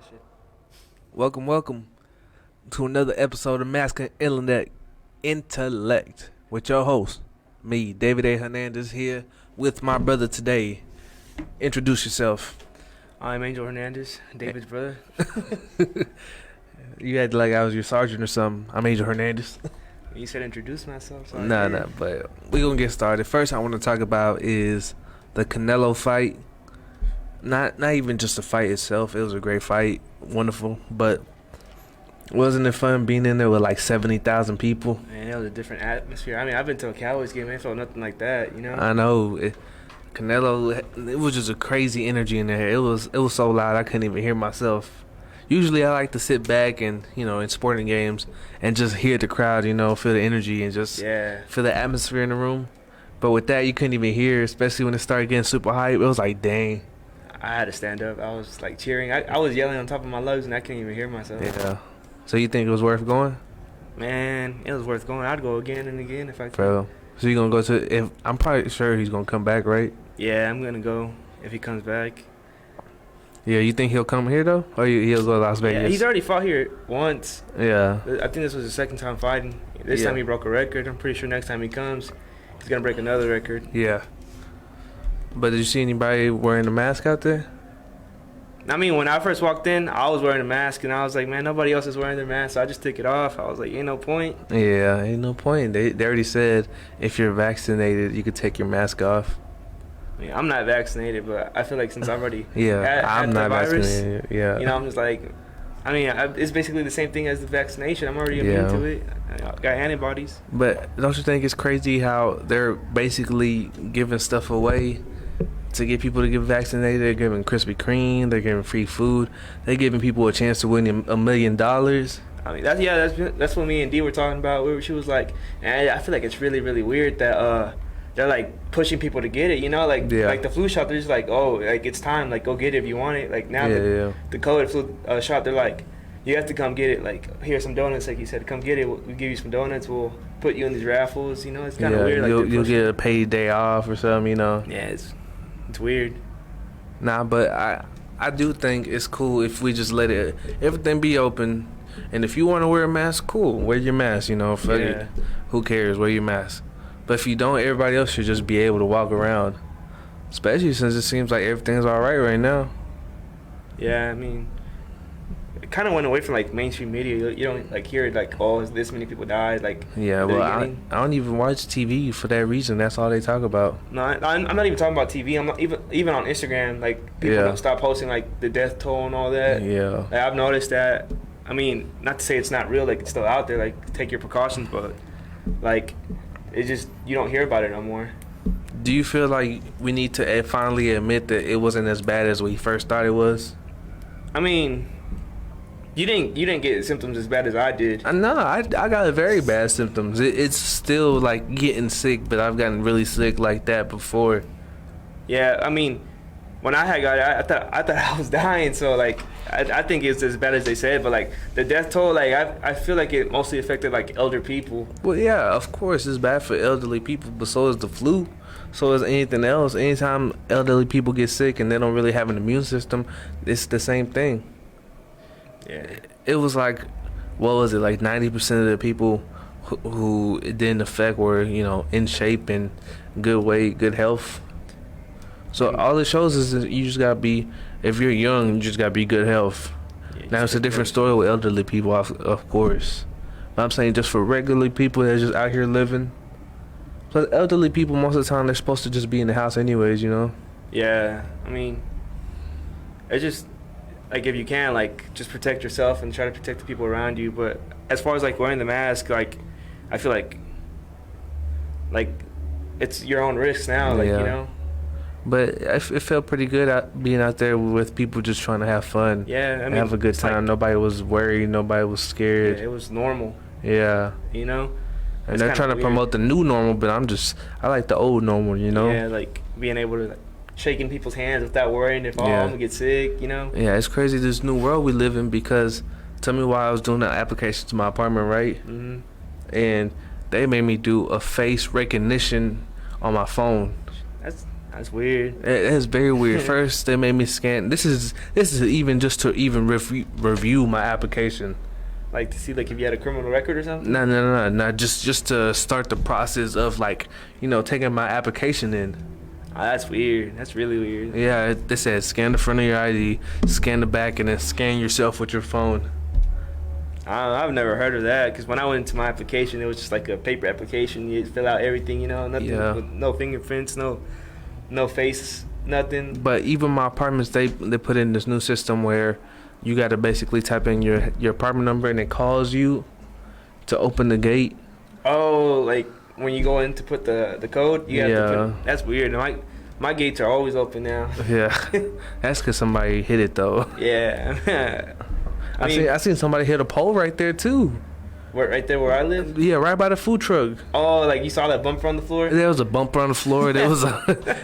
that shit. Welcome to another episode of Masculine Intellect with your host, me, David A. Hernandez, here with my brother today. Introduce yourself. I'm Angel Hernandez, David's brother. You had like I was your sergeant or something. I'm Angel Hernandez. You said introduce myself. So Nah, but we're gonna get started. First, I want to talk about is the Canelo fight. Not even just the fight itself. It was a great fight, wonderful, but wasn't it fun being in there with like 70,000 people? Man, it was a different atmosphere. I mean, I've been to a Cowboys game. It felt nothing like that, you know. I know. Canelo, it was just a crazy energy in there. It was so loud I couldn't even hear myself. Usually I like to sit back and, in sporting games and just hear the crowd, feel the energy and just feel the atmosphere in the room. But with that, you couldn't even hear, especially when it started getting super hype. It was like, dang. I had to stand up. I was like cheering. I was yelling on top of my lungs and I couldn't even hear myself. Yeah. So you think it was worth going? Man, it was worth going. I'd go again and again if I could. Bro. So you gonna go to? I'm probably sure he's gonna come back, right? Yeah, I'm gonna go if he comes back. Yeah, you think he'll come here though, or he'll go to Las Vegas? Yeah, he's already fought here once. Yeah. I think this was his second time fighting. This time he broke a record. I'm pretty sure next time he comes, he's gonna break another record. Yeah. But did you see anybody wearing a mask out there? I mean, when I first walked in, I was wearing a mask, and I was like, man, nobody else is wearing their mask, so I just took it off. I was like, ain't no point. Yeah, ain't no point. They already said if you're vaccinated, you could take your mask off. I mean, I'm not vaccinated, but I feel like since I've already I'm not virus, vaccinated. Yeah. I'm just like, I mean, it's basically the same thing as the vaccination. I'm already immune to it. I got antibodies. But don't you think it's crazy how they're basically giving stuff away to get people to get vaccinated? They're giving Krispy Kreme, they're giving free food, they're giving people a chance to win $1 million. I mean, that's what me and Dee were talking about. She was like, and I feel like it's really, really weird that they're like pushing people to get it. Like the flu shot. They're just like, oh, like it's time, like go get it if you want it. Like now the COVID flu shot, they're like, you have to come get it. Like here's some donuts, like you said, come get it. We'll give you some donuts. We'll put you in these raffles. It's kind of weird. Like you'll get a paid day off or something. Yeah, it's weird. Nah, but I do think it's cool if we just let everything be open. And if you want to wear a mask, cool, wear your mask. Fuck it. Who cares? Wear your mask. But if you don't, everybody else should just be able to walk around. Especially since it seems like everything's all right now. Yeah, I mean, it kind of went away from like mainstream media. You don't like hear like, oh, this many people died. Like well, I don't even watch TV for that reason. That's all they talk about. No, I'm not even talking about TV. I'm not even on Instagram. Like people don't stop posting like the death toll and all that. Yeah, like, I've noticed that. I mean, not to say it's not real. Like it's still out there. Like take your precautions, but like it just you don't hear about it no more. Do you feel like we need to finally admit that it wasn't as bad as we first thought it was? I mean, you didn't get symptoms as bad as I did. No, I got very bad symptoms. It's still like getting sick, but I've gotten really sick like that before. Yeah, I mean, when I had got it, I thought I was dying. So like, I think it's as bad as they said. But like the death toll, like I feel like it mostly affected like elder people. Well, yeah, of course it's bad for elderly people, but so is the flu. So is anything else. Anytime elderly people get sick and they don't really have an immune system, it's the same thing. Yeah. It was like, what was it, like 90% of the people who it didn't affect were, in shape and good weight, good health. So all it shows is that you just gotta be, if you're young, you just gotta be good health. Now it's a different story with elderly people, of course. But I'm saying just for regular people that are just out here living. Plus elderly people, most of the time, they're supposed to just be in the house anyways, Yeah, I mean, it's just, like, if you can, like, just protect yourself and try to protect the people around you. But as far as, like, wearing the mask, like, I feel like, it's your own risk now, like, But it felt pretty good being out there with people just trying to have fun. Yeah, I mean, have a good time. Like, nobody was worried. Nobody was scared. Yeah, it was normal. Yeah. And they're trying to promote the new normal, but I like the old normal, Yeah, like being able to shaking people's hands without worrying if I'm gonna get sick, Yeah, it's crazy this new world we live in because tell me why I was doing that application to my apartment, right? Mm-hmm. And they made me do a face recognition on my phone. That's weird. It's very weird. First, they made me scan. This is even just to even review my application. Like to see like if you had a criminal record or something? No. Just to start the process of like, you know, taking my application in. Oh, that's weird. That's really weird. Yeah, they said scan the front of your ID, scan the back, and then scan yourself with your phone. I've never heard of that because when I went into my application, it was just like a paper application. You fill out everything, you know, nothing, with no fingerprints, no face, nothing. But even my apartments, they put in this new system where you got to basically type in your apartment number and it calls you to open the gate. Oh, like when you go in to put the code, you have to put, that's weird. My gates are always open now. Yeah, that's because somebody hit it though. Yeah. I seen somebody hit a pole right there too. Right there where I live? Yeah, right by the food truck. Oh, like you saw that bumper on the floor? There was a bumper on the floor. There was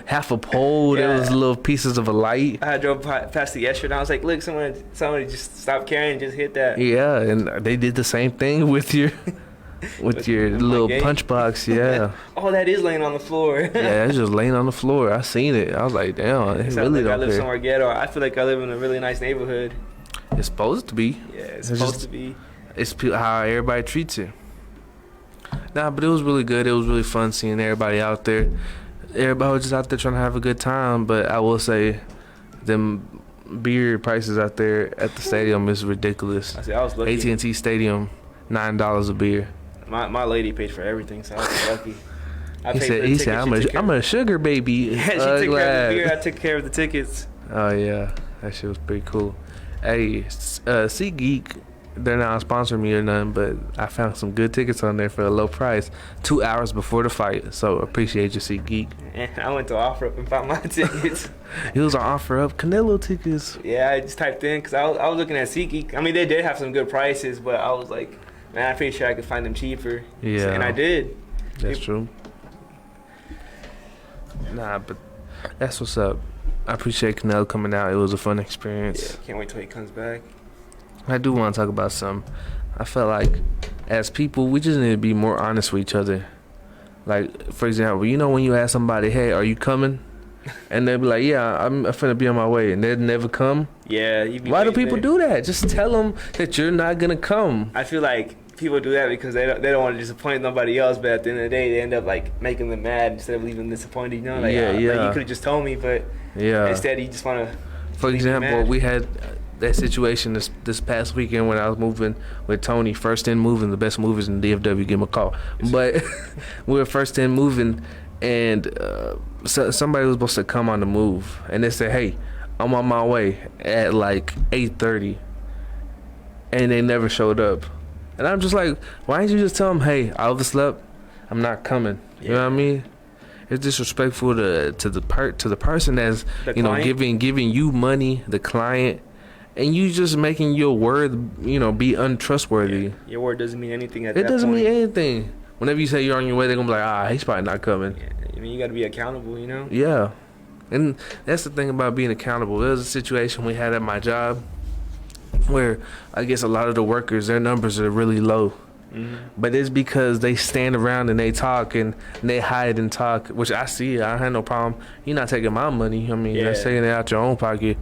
half a pole. Yeah. There was little pieces of a light. I drove past it yesterday. And I was like, look, somebody just stopped carrying and just hit that. Yeah, and they did the same thing with your little punch box. Yeah. Oh, that is laying on the floor. Yeah, it's just laying on the floor. I seen it. I was like, damn, it really don't I live care. somewhere ghetto. I feel like I live in a really nice neighborhood. It's supposed to be. Yeah, it's supposed to be. It's how everybody treats you. Nah, but it was really good. It was really fun seeing everybody out there. Everybody was just out there trying to have a good time. But I will say, them beer prices out there at the stadium is ridiculous. I was lucky. AT&T Stadium, $9 a beer. My lady paid for everything, so I was lucky. He said, I'm a sugar baby. Yeah, she took care of the beer. I took care of the tickets. Oh yeah, that shit was pretty cool. Hey, SeatGeek, they're not sponsoring me or nothing, but I found some good tickets on there for a low price 2 hours before the fight. So appreciate you, SeatGeek. And I went to OfferUp and found my tickets. It was on OfferUp Canelo tickets. Yeah, I just typed in because I was looking at SeatGeek. I mean, they did have some good prices, but I was like, man, I'm pretty sure I could find them cheaper. Yeah, and I did. That's true. Nah, but that's what's up. I appreciate Canelo coming out. It was a fun experience. Yeah, can't wait till he comes back. I do want to talk about something. I felt like as people, we just need to be more honest with each other. Like, for example, you know when you ask somebody, hey, are you coming? And they'll be like, yeah, I'm finna be on my way. And they'd never come. Yeah. Why do people do that? Just tell them that you're not going to come. I feel like people do that because they don't want to disappoint nobody else, but at the end of the day, they end up like making them mad instead of leaving them disappointed. You know, like, like you could have just told me, but instead you just want to. For example, we had that situation this past weekend when I was moving with Tony. First in moving, the best movers in DFW. Give him a call. But we were first in moving, and so somebody was supposed to come on the move, and they said, "Hey, I'm on my way at like 8:30," and they never showed up. And I'm just like, why didn't you just tell them, hey, I overslept, I'm not coming? You know what I mean? It's disrespectful to the person that's giving you money, the client, and you just making your word be untrustworthy. Yeah. Your word doesn't mean anything at that point. It doesn't mean anything. Whenever you say you're on your way, they're gonna be like, he's probably not coming. Yeah. I mean, you got to be accountable, you know. Yeah, and that's the thing about being accountable. There was a situation we had at my job where I guess a lot of the workers, their numbers are really low. Mm-hmm. But it's because they stand around and they talk and they hide and talk, which I see. I had no problem. You're not taking my money. I mean, you're taking it out your own pocket.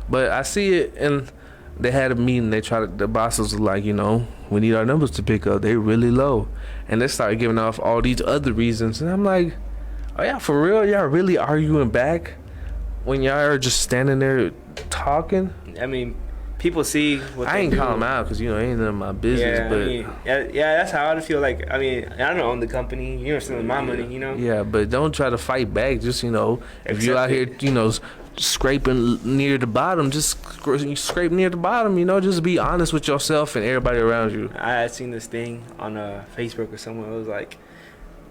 But I see it, and they had a meeting. The bosses were like, we need our numbers to pick up. They're really low. And they started giving off all these other reasons. And I'm like, oh, yeah, for real? Y'all really arguing back when y'all are just standing there talking? I mean, people see what I ain't call them out because ain't none of my business. Yeah, but I mean, that's how I feel. Like, I mean, I don't own the company. You're stealing my money, Yeah, but don't try to fight back. Just if you're out here, scraping near the bottom, just scrape near the bottom. Just be honest with yourself and everybody around you. I had seen this thing on Facebook or somewhere. It was like,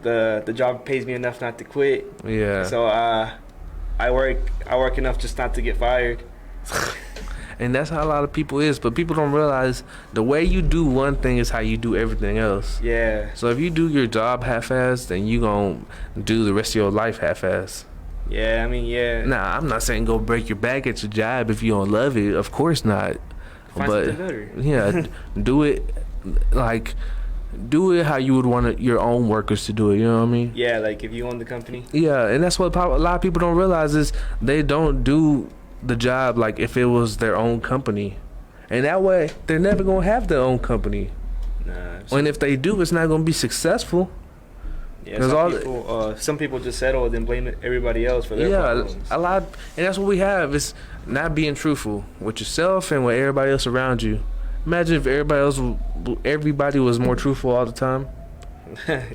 the job pays me enough not to quit. Yeah. So I work enough just not to get fired. And that's how a lot of people is, but people don't realize the way you do one thing is how you do everything else. Yeah. So if you do your job half-assed, then you gonna do the rest of your life half-assed. Yeah, I mean, yeah. Nah, I'm not saying go break your back at your job if you don't love it. Of course not. Find something better. Yeah, do it like do it how you would want your own workers to do it. You know what I mean? Yeah, like if you own the company. Yeah, and that's what a lot of people don't realize is they don't do the job like if it was their own company, and that way they're never gonna have their own company. Nah. And if they do, it's not gonna be successful. Yeah, some people just settle and then blame everybody else for their problems. A lot, and that's what we have. It's not being truthful with yourself and with everybody else around you. Imagine if everybody was more truthful all the time.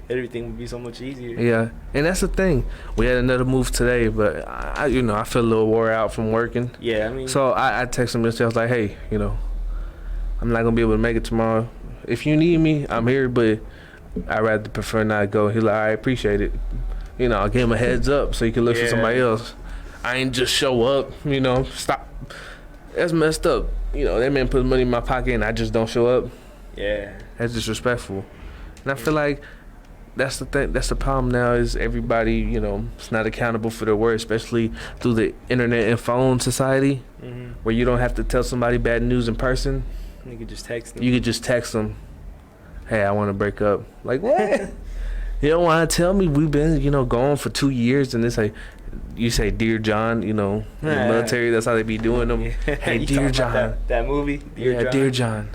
Everything would be so much easier. Yeah, and that's the thing. We had another move today, but I feel a little wore out from working. Yeah, I mean. So I texted him and I was like, hey, I'm not gonna be able to make it tomorrow. If you need me, I'm here, but I'd rather prefer not go. He's like, I appreciate it. I gave him a heads up so he could look for somebody else. I ain't just show up. Stop. That's messed up. That man put money in my pocket and I just don't show up. Yeah. That's disrespectful. And I feel like that's the thing. That's the problem now is everybody, is not accountable for their words, especially through the internet and phone society, where you don't have to tell somebody bad news in person. You could just text them. You could just text them, hey, I want to break up. Like, what? You don't want to tell me we've been, going for 2 years and it's like, you say, Dear John, in the military, that's how they be doing them. Yeah. Hey, Dear John. That movie? Dear John,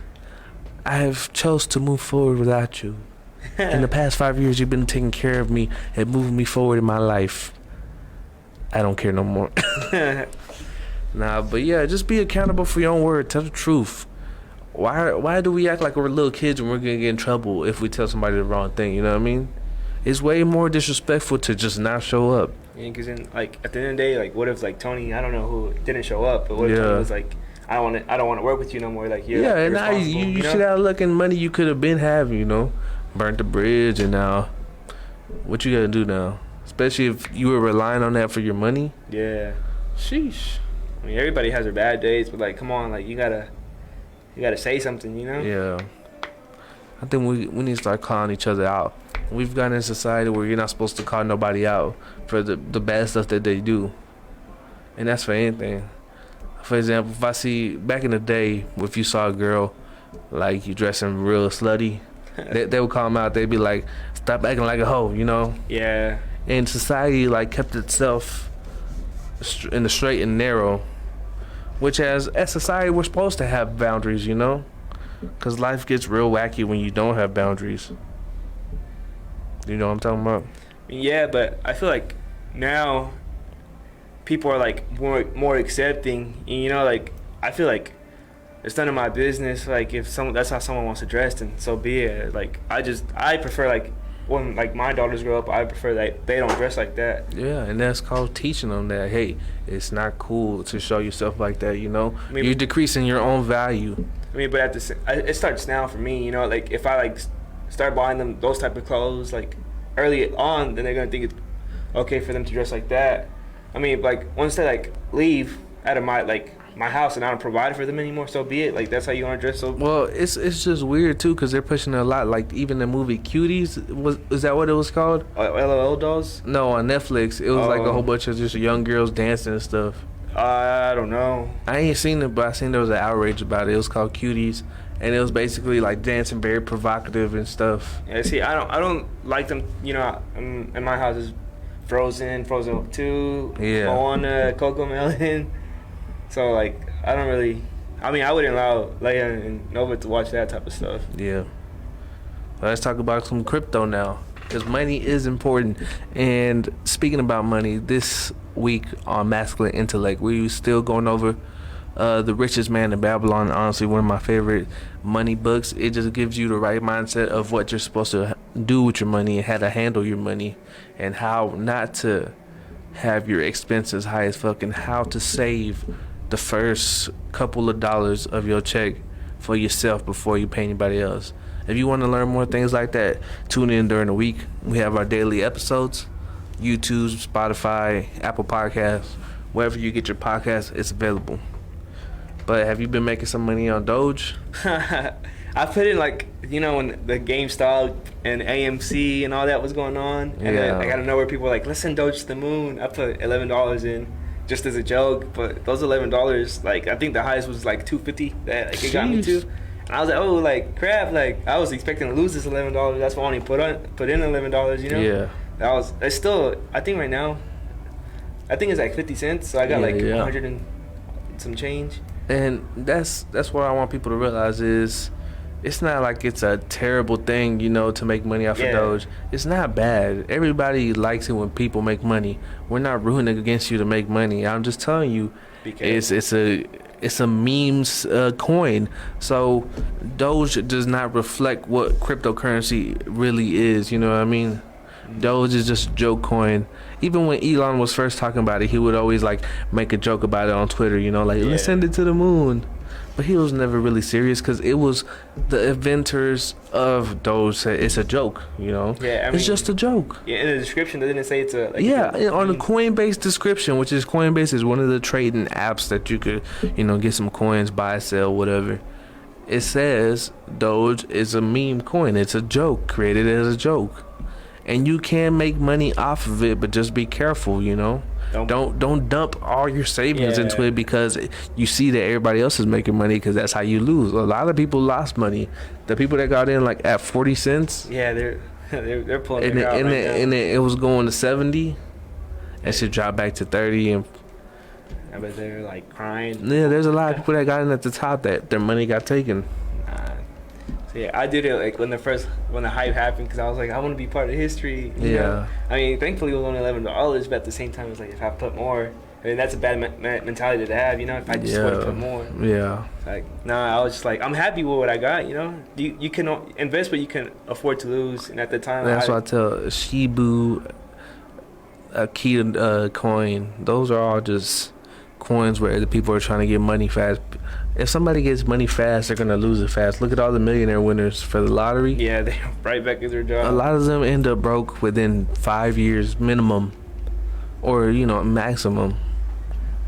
I have chose to move forward without you. In the past 5 years, you've been taking care of me and moving me forward in my life. I don't care no more. Nah, but yeah, just be accountable for your own word. Tell the truth. Why do we act like we're little kids and we're going to get in trouble if we tell somebody the wrong thing? You know what I mean? It's way more disrespectful to just not show up. Yeah, because at the end of the day, what if Tony, I don't know who didn't show up, but what if Tony was like, I don't want to work with you no more. And now you should have looking money you could have been having. Burnt the bridge, and now what you gotta do now? Especially if you were relying on that for your money. Yeah. Sheesh. I mean, everybody has their bad days, but come on, you gotta say something, Yeah. I think we need to start calling each other out. We've gotten in a society where you're not supposed to call nobody out for the bad stuff that they do, and that's for anything. For example, if I see back in the day, if you saw a girl you dressing real slutty, they would call them out. They'd be like, "Stop acting like a hoe," Yeah. And society kept itself in the straight and narrow, which as society we're supposed to have boundaries, because life gets real wacky when you don't have boundaries. You know what I'm talking about? Yeah, but I feel like now people are more accepting. And, I feel like it's none of my business. If that's how someone wants to dress, then so be it. I prefer when my daughters grow up, I prefer that they don't dress like that. Yeah, and that's called teaching them that hey, it's not cool to show yourself like that. You're decreasing your own value. But it starts now for me. If I start buying them those type of clothes early on, then they're gonna think it's okay for them to dress like that. Once they leave out of my house and I don't provide for them anymore, so be it. That's how you want to dress. So well, it's just weird too because they're pushing a lot. Even the movie Cuties, is that what it was called? LOL dolls? No, on Netflix. It was a whole bunch of just young girls dancing and stuff. I don't know. I ain't seen it, but I seen there was an outrage about it. It was called Cuties, and it was basically dancing, very provocative and stuff. Yeah, see, I don't like them. In my house is Frozen 2, Moana, Coco Melon. So I don't really. I wouldn't allow Leia and Nova to watch that type of stuff. Yeah. Well, let's talk about some crypto now, because money is important. And speaking about money, this week on Masculine Intellect, we were still going over The Richest Man in Babylon. Honestly, one of my favorite money books. It just gives you the right mindset of what you're supposed to do with your money and how to handle your money and how not to have your expenses high as fuck and how to save the first couple of dollars of your check for yourself before you pay anybody else. If you want to learn more things like that, tune in during the week. We have our daily episodes, YouTube, Spotify, Apple Podcasts, wherever you get your podcasts, it's available. But have you been making some money on Doge? I put in when the GameStop and AMC and all that was going on, and then I got to know where people were let's send Doge to the moon. I put $11 in. Just as a joke, but those $11, I think the highest was $250 that it got me to, And I was like, oh, like crap, like I was expecting to lose this $11. That's why I only put in $11. You know. Yeah. It's still, I think right now, I think it's like 50 cents. So I got 100 and some change. And that's what I want people to realize is, it's not like it's a terrible thing, you know, to make money off of Doge. It's not bad. Everybody likes it when people make money. We're not rooting against you to make money. I'm just telling you, it's a memes coin. So Doge does not reflect what cryptocurrency really is. You know what I mean? Doge is just a joke coin. Even when Elon was first talking about it, he would always like make a joke about it on Twitter, you know, like let's send it to the moon. But he was never really serious because it was the inventors of Doge said it's a joke, you know. Yeah, I mean, it's just a joke. Yeah, in the description, they didn't say it's a. Like, on the Coinbase description, which is Coinbase is one of the trading apps that you could, you know, get some coins, buy, sell, whatever. It says Doge is a meme coin. It's a joke, created as a joke, and you can make money off of it, but just be careful, you know. Don't dump all your savings into it because you see that everybody else is making money, because that's how you lose. A lot of people lost money. The people that got in like at 40 cents. Yeah, they're pulling it out and it was going to 70. And shit dropped back to 30. And I bet they're like crying. Yeah, there's a lot of people that got in at the top that their money got taken. So yeah, I did it like when the hype happened, because I was like, I want to be part of history. You know? I mean, thankfully it was only $11, but at the same time, it's like if I put more, I mean that's a bad mentality to have, you know. If I just want to put more, like I was just like, I'm happy with what I got, you know. You can invest what you can afford to lose, and at the time, that's what I tell Shibu, Akita coin. Those are all just coins where the people are trying to get money fast. If somebody gets money fast, they're gonna lose it fast. Look at all the millionaire winners for the lottery. Yeah, they're right back in their job. A lot of them end up broke within 5 years minimum, or you know, maximum.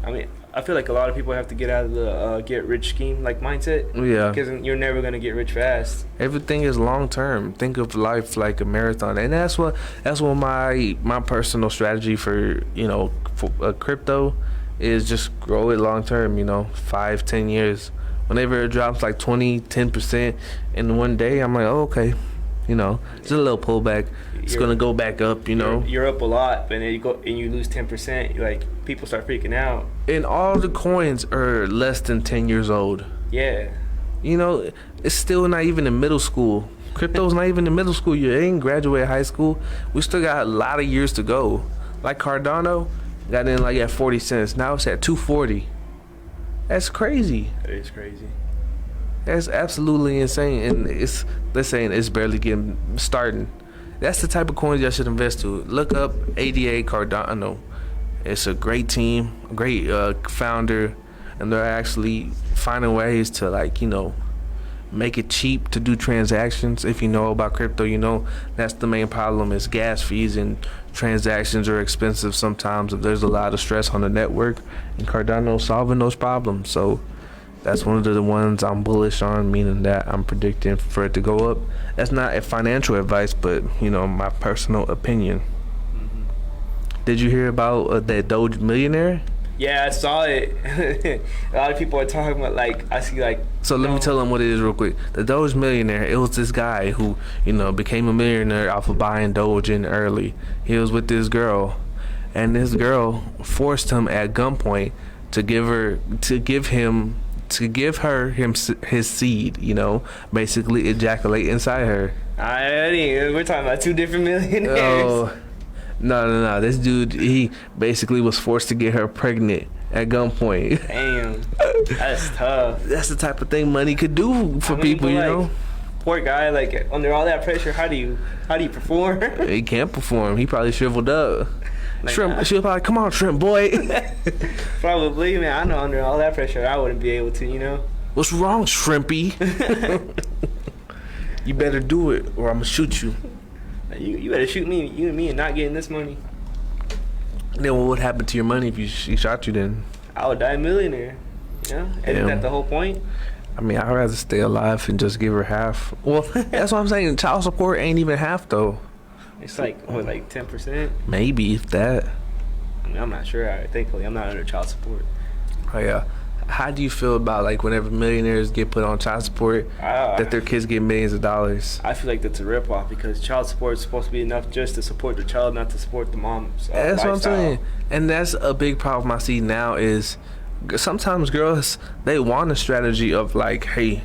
I mean, I feel like a lot of people have to get out of the get rich scheme like mindset. Yeah, because you're never gonna get rich fast. Everything is long term. Think of life like a marathon, and that's what my personal strategy for, you know, for crypto is. Just grow it long term, you know, 5-10 years. Whenever it drops like 20-10% in one day, I'm like, oh, okay, you know, just a little pullback. It's gonna go back up, you know. You're up a lot, but then you lose 10%. Like, people start freaking out. And all the coins are less than 10 years old. Yeah. You know, it's still not even in middle school. Crypto's not even in middle school. You ain't graduated high school. We still got a lot of years to go. Like Cardano got in like at 40 cents. Now it's at 240. That's crazy. That is crazy. That's absolutely insane. And they're saying it's barely starting. That's the type of coins y'all should invest to. Look up ADA Cardano. It's a great team, a great founder, and they're actually finding ways to, like, you know, make it cheap to do transactions. If you know about crypto, you know that's the main problem is gas fees, and transactions are expensive sometimes if there's a lot of stress on the network, and Cardano's solving those problems. So that's one of the ones I'm bullish on, meaning that I'm predicting for it to go up. That's not a financial advice, but, you know, my personal opinion. Did you hear about that Doge millionaire? Yeah, I saw it. A lot of people are talking about, like, I see, like... So let me tell them what it is real quick. The Doge millionaire, it was this guy who, you know, became a millionaire off of buying Doge in early. He was with this girl, and this girl forced him at gunpoint to give her his seed, you know, basically ejaculate inside her. We're talking about two different millionaires. Oh. No. This dude, he basically was forced to get her pregnant at gunpoint. Damn, that's tough. That's the type of thing money could do for people, you know. Poor guy, like under all that pressure, how do you perform? He can't perform. He probably shriveled up. Like, Shrimp, she was probably, come on, Shrimp boy. Probably, man. I know under all that pressure, I wouldn't be able to, you know. What's wrong, Shrimpy? You better do it, or I'm gonna shoot you. You better shoot me, you and me, and not getting this money. Then what would happen to your money if she shot you? Then I would die a millionaire. You know, isn't that the whole point? I mean, I'd rather stay alive and just give her half. Well, that's what I'm saying. Child support ain't even half though. It's like what, like 10%? Maybe if that. I mean, I'm not sure. Thankfully, I'm not under child support. Oh yeah, How do you feel about like whenever millionaires get put on child support, that their kids get millions of dollars? I feel like that's a ripoff because child support is supposed to be enough just to support the child, not to support the mom's That's lifestyle. what I'm saying, and that's a big problem I see now is sometimes girls, they want a strategy of like, hey,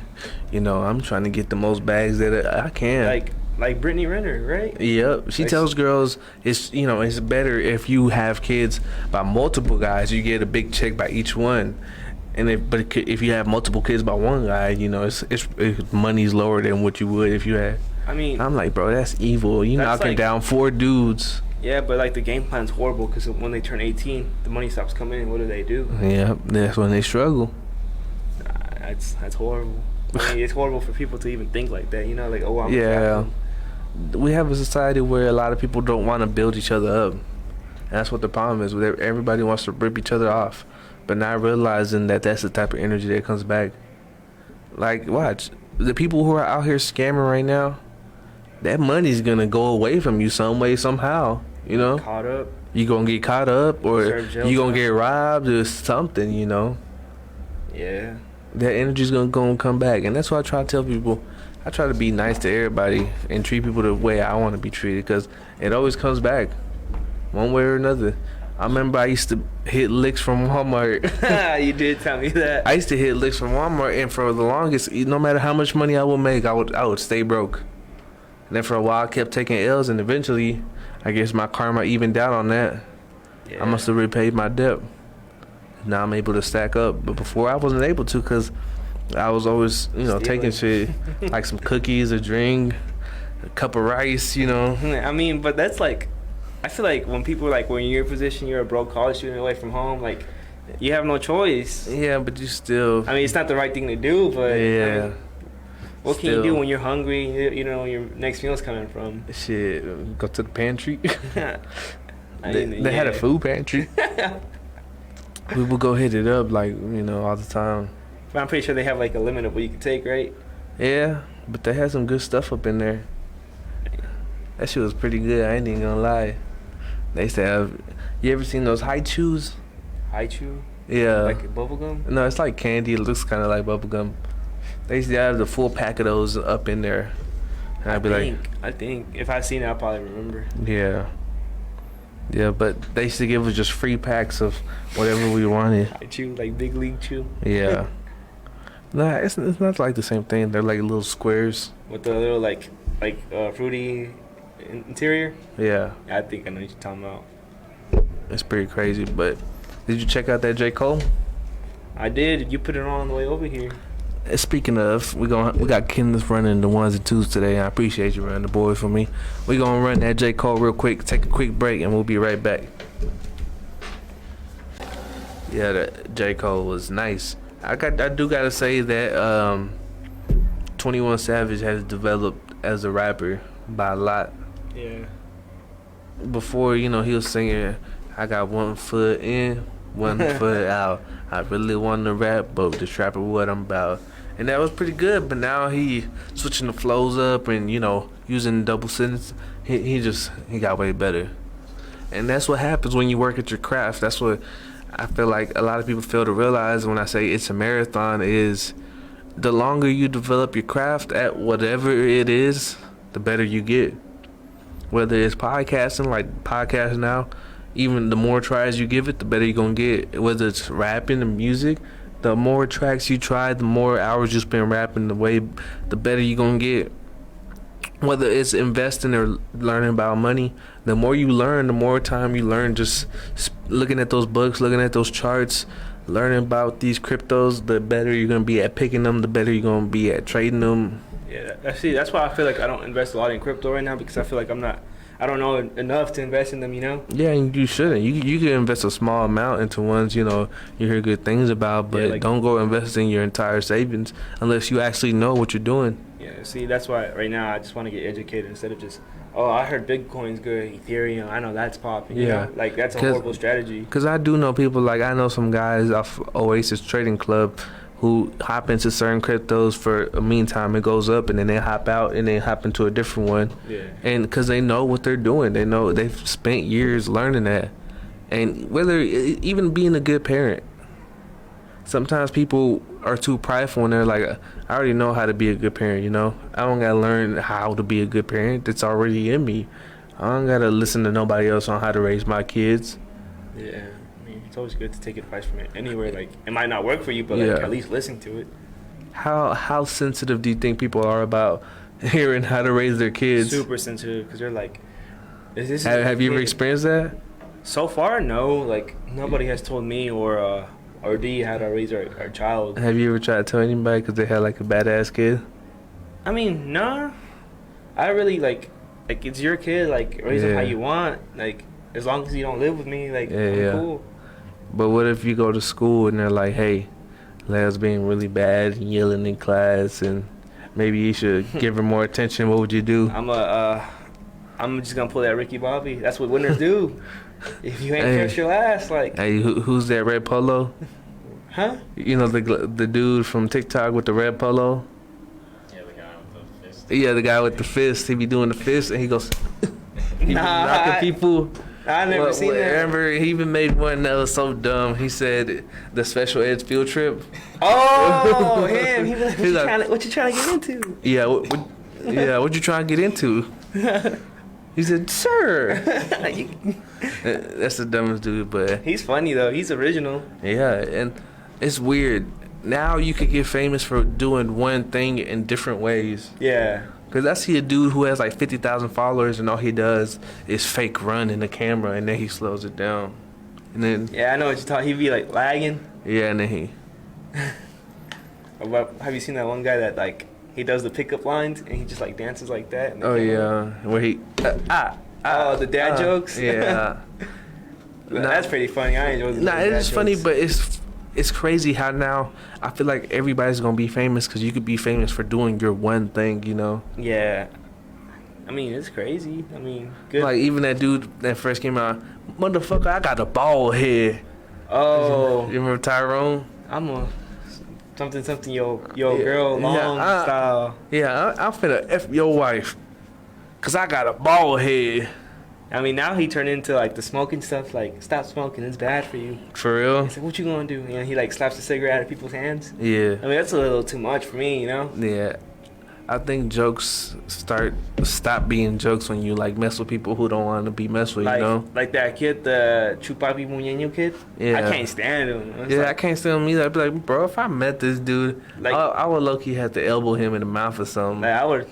you know, I'm trying to get the most bags that I can. Like Brittany Renner, right? Yep. She tells girls it's, you know, it's better if you have kids by multiple guys. You get a big check by each one. And if you have multiple kids by one guy, you know, it's money's lower than what you would if you had. I mean, I'm like, bro, that's evil. You knocking like, down 4 dudes. Yeah, but like the game plan's horrible because when they turn 18, the money stops coming in. What do? Yeah, that's when they struggle. That's horrible. I mean, it's horrible for people to even think like that. You know, like, oh, I'm we have a society where a lot of people don't want to build each other up. And that's what the problem is. Everybody wants to rip each other off, but not realizing that that's the type of energy that comes back. Like, watch. The people who are out here scamming right now, that money's going to go away from you some way, somehow. You know? Caught up. You going to get caught up, or you going to get robbed or something, you know? Yeah. That energy's going to come back. And that's why I try to tell people, I try to be nice to everybody and treat people the way I want to be treated, because it always comes back one way or another. I remember I used to hit licks from Walmart. You did tell me that. I used to hit licks from Walmart, and for the longest, no matter how much money I would make, I would stay broke. And then for a while, I kept taking L's, and eventually, I guess my karma evened out on that. Yeah. I must have repaid my debt. Now I'm able to stack up, but before I wasn't able to, because I was always, you know, taking shit, like some cookies, a drink, a cup of rice, you know. I mean, but that's like, I feel like when people like, when you're in your position, you're a broke college student away from home, like, you have no choice. Yeah, but you still. I mean, it's not the right thing to do, but yeah. I mean, what can you do when you're hungry? You know, your next meal's coming from. Shit, go to the pantry. They had a food pantry. We would go hit it up, like, you know, all the time. But I'm pretty sure they have like a limit of what you can take, right? Yeah, but they had some good stuff up in there. That shit was pretty good. I ain't even gonna lie. They used to have. You ever seen those high chews? High chew? Yeah. Like bubblegum? No, it's like candy. It looks kind of like bubblegum. They used to have the full pack of those up in there. And I think if I seen it, I'll probably remember. Yeah. Yeah, but they used to give us just free packs of whatever we wanted. High chew, like big league chew. Yeah. Nah, it's not like the same thing. They're like little squares with the little like fruity interior. Yeah. I think I know what you're talking about. It's pretty crazy. But did you check out that J. Cole? I did. You put it on the way over here. Speaking of, we got Kenneth running the 1s and 2s today. I appreciate you running the board for me. We gonna run that J. Cole real quick. Take a quick break and we'll be right back. Yeah, that J. Cole was nice. I do gotta say that 21 Savage has developed as a rapper by a lot. Yeah. Before, you know, he was singing, I got 1 foot in, 1 foot out. I really want to rap, but this rapper what I'm about. And that was pretty good, but now he switching the flows up and, you know, using double sentence. He got way better. And that's what happens when you work at your craft. That's what I feel like a lot of people fail to realize when I say it's a marathon is the longer you develop your craft at whatever it is, the better you get. Whether it's podcasting, like podcasting now, even the more tries you give it, the better you're going to get. Whether it's rapping and music, the more tracks you try, the more hours you spend rapping, the better you're going to get. Whether it's investing or learning about money, the more you learn, the more time you learn just looking at those books, looking at those charts, learning about these cryptos, the better you're going to be at picking them, the better you're going to be at trading them. Yeah, that's why I feel like I don't invest a lot in crypto right now, because I feel like I don't know enough to invest in them, you know? Yeah, and you shouldn't. You can invest a small amount into ones, you know, you hear good things about, but yeah, don't go investing your entire savings unless you actually know what you're doing. Yeah, see, that's why right now I just want to get educated instead of just, oh, I heard Bitcoin's good, Ethereum, I know that's popping, you know? Like, that's a horrible strategy. Because I do know people, like, I know some guys off Oasis Trading Club who hop into certain cryptos for a meantime, it goes up, and then they hop out and they hop into a different one. Yeah. And because they know what they're doing, they know they've spent years learning that. And whether even being a good parent, sometimes people are too prideful and they're like, I already know how to be a good parent, you know? I don't gotta learn how to be a good parent. It's already in me. I don't gotta listen to nobody else on how to raise my kids. Yeah, I mean, it's always good to take advice from it anywhere. Like, it might not work for you, but like at least listen to it. How sensitive do you think people are about hearing how to raise their kids? Super sensitive, because they're like, have you ever experienced that? So far, no. Like, nobody has told me or D how to raise our child. Have you ever tried to tell anybody because they had like a badass kid? I mean, nah. I really like it's your kid. Like, raise them how you want. Like, as long as you don't live with me, like, I'm cool. But what if you go to school and they're like, hey, Leia's being really bad and yelling in class, and maybe you should give her more attention? What would you do? I'm just gonna pull that Ricky Bobby. That's what winners do. If you ain't first, your last. Like, hey, who's that red polo? Huh? You know the dude from TikTok with the red polo? Yeah, the guy with the fist. Yeah, the guy with the fist. He be doing the fist and he goes, he be knocking people. I never seen that. Remember, he even made one that was so dumb. He said the special ed field trip. Oh, him. He was like, what you trying to get into? Yeah, what you trying to get into? He said, sir. That's the dumbest dude, but he's funny though. He's original. Yeah, and it's weird. Now you could get famous for doing one thing in different ways. Yeah. Because I see a dude who has like 50,000 followers and all he does is fake run in the camera and then he slows it down. And then yeah, I know what you're talking. He be like lagging. Yeah, and then he. Have you seen that one guy that like he does the pickup lines and he just like dances like that? Oh yeah, where he the dad jokes. Yeah. That's pretty funny. I enjoy. It is funny, but it's crazy how now I feel like everybody's gonna be famous because you could be famous for doing your one thing, you know? Yeah. I mean, it's crazy. I mean, good. Like even that dude that first came out, motherfucker, I got a bald head. Oh. You remember Tyrone? I'm a something yo girl long style. Yeah, I'm finna F your wife. Cause I got a bald head. I mean, now he turned into like the smoking stuff. Like, stop smoking, it's bad for you. For real? He's like, what you gonna do? And he like slaps a cigarette out of people's hands. Yeah. I mean, that's a little too much for me, you know? Yeah. I think jokes stop being jokes when you like mess with people who don't want to be messed with, like, you know? Like that kid, the Chupapi Muñeño kid. Yeah. I can't stand him. I can't stand him either. I'd be like, bro, if I met this dude, like, I would low-key have to elbow him in the mouth or something. Like, I would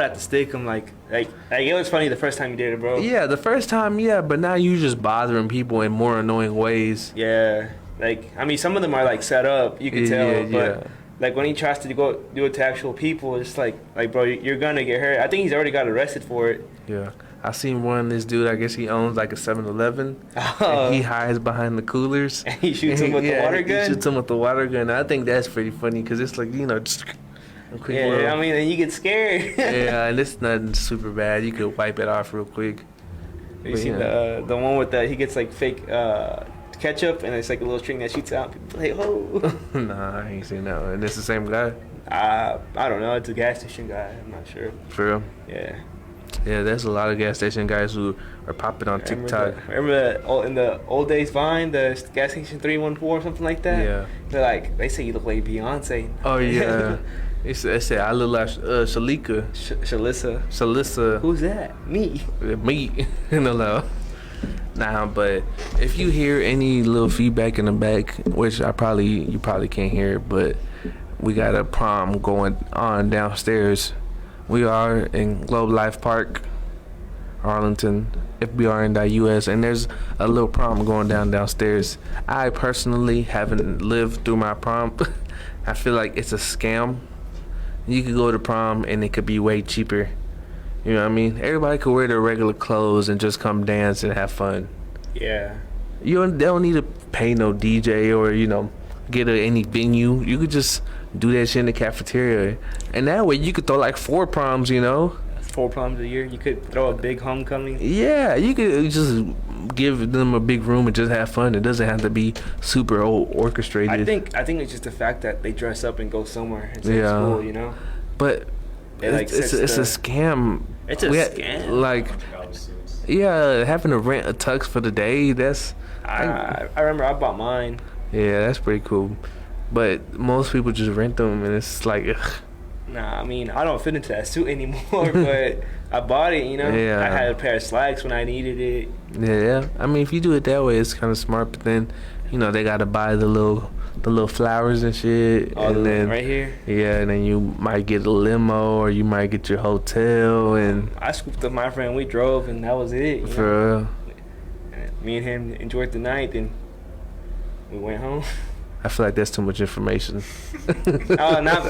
have to stick him. Like it was funny the first time you did it, bro. Yeah, the first time, yeah, but now you just bothering people in more annoying ways. Yeah, like I mean, some of them are like set up. You can tell, but. Yeah. Like when he tries to go do it to actual people, it's like bro, you're gonna get hurt. I think he's already got arrested for it. Yeah, I seen one. This dude, I guess he owns like a 7-Eleven. And he hides behind the coolers. And he shoots him with the water gun. He shoots him with the water gun. I think that's pretty funny because it's like, you know, just a quick yeah. I mean, and you get scared. Yeah, and it's nothing super bad. You could wipe it off real quick. You see the one with he gets like fake ketchup and it's like a little string that shoots out. People like, oh. Nah, I ain't seen that one. And it's the same guy? I don't know. It's a gas station guy. I'm not sure. For real? Yeah. Yeah, there's a lot of gas station guys who are popping on TikTok. Remember in the old days Vine, the gas station 314 or something like that? Yeah. They're like, they say you look like Beyonce. Oh, yeah. They said I look like Shalika. Shalissa. Who's that? Me. Me. No. Nah, but if you hear any little feedback in the back, which you probably can't hear, but we got a prom going on downstairs. We are in Globe Life Park, Arlington, FBRN.US, and there's a little prom going downstairs. I personally haven't lived through my prom. I feel like it's a scam. You could go to prom and it could be way cheaper. You know what I mean? Everybody could wear their regular clothes and just come dance and have fun. Yeah. They don't need to pay no DJ or, you know, get any venue. You could just do that shit in the cafeteria. And that way you could throw like 4 proms, you know? 4 proms a year. You could throw a big homecoming. Yeah, you could just give them a big room and just have fun. It doesn't have to be super orchestrated. I think it's just the fact that they dress up and go somewhere instead of school, you know? But it's a scam. It's a scam. Like, yeah, having to rent a tux for the day, that's... I remember I bought mine. Yeah, that's pretty cool. But most people just rent them, and it's like, ugh. Nah, I mean, I don't fit into that suit anymore, but I bought it, you know? Yeah. I had a pair of slacks when I needed it. Yeah. I mean, if you do it that way, it's kind of smart. But then, you know, they gotta buy the little flowers and shit. Oh, and then right here? Yeah, and then you might get a limo, or you might get your hotel, and I scooped up my friend, we drove, and that was it. You know? for real. And me and him enjoyed the night, then we went home. I feel like that's too much information. Oh, not.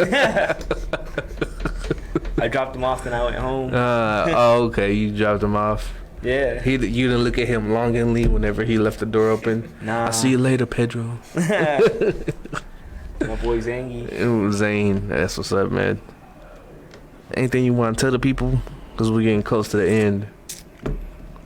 I dropped him off, then I went home. Okay, you dropped him off. Yeah. You didn't look at him longingly whenever he left the door open. Nah. I'll see you later, Pedro. My boy Zangy. It was Zane. That's what's up, man. Anything you want to tell the people? Because we're getting close to the end.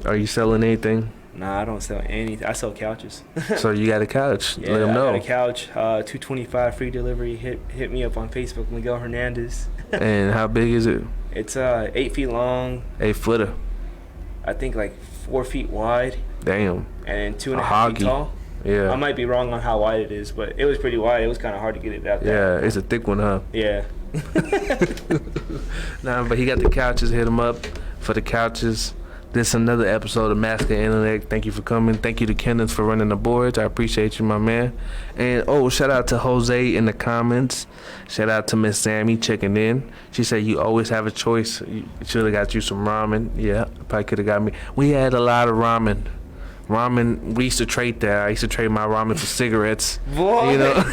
Are you selling anything? Nah, I don't sell anything. I sell couches. So you got a couch. Yeah, Let them know. I got a couch. $225 free delivery. Hit me up on Facebook, Miguel Hernandez. And how big is it? It's 8 feet long. 8-footer. I think like 4 feet wide. Damn. And 2.5 feet tall. Yeah. I might be wrong on how wide it is, but it was pretty wide. It was kind of hard to get it out there. Yeah, it's a thick one, huh? Yeah. Nah, but he got the couches. Hit him up for the couches. This is another episode of Masculine Intellect. Thank you for coming. Thank you to Kenneth for running the boards. I appreciate you, my man. And shout out to Jose in the comments. Shout out to Miss Sammy checking in. She said you always have a choice. You should have got you some ramen. Yeah, probably could have got me. We had a lot of ramen. Ramen, we used to trade that. I used to trade my ramen for cigarettes. Boy. You know?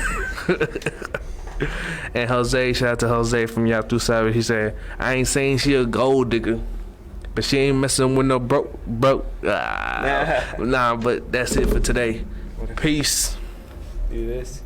And Jose, shout out to Jose from Yatu Savage. He said, I ain't saying she a gold digger, but she ain't messing with no broke. Nah, but that's it for today. Peace. Do this.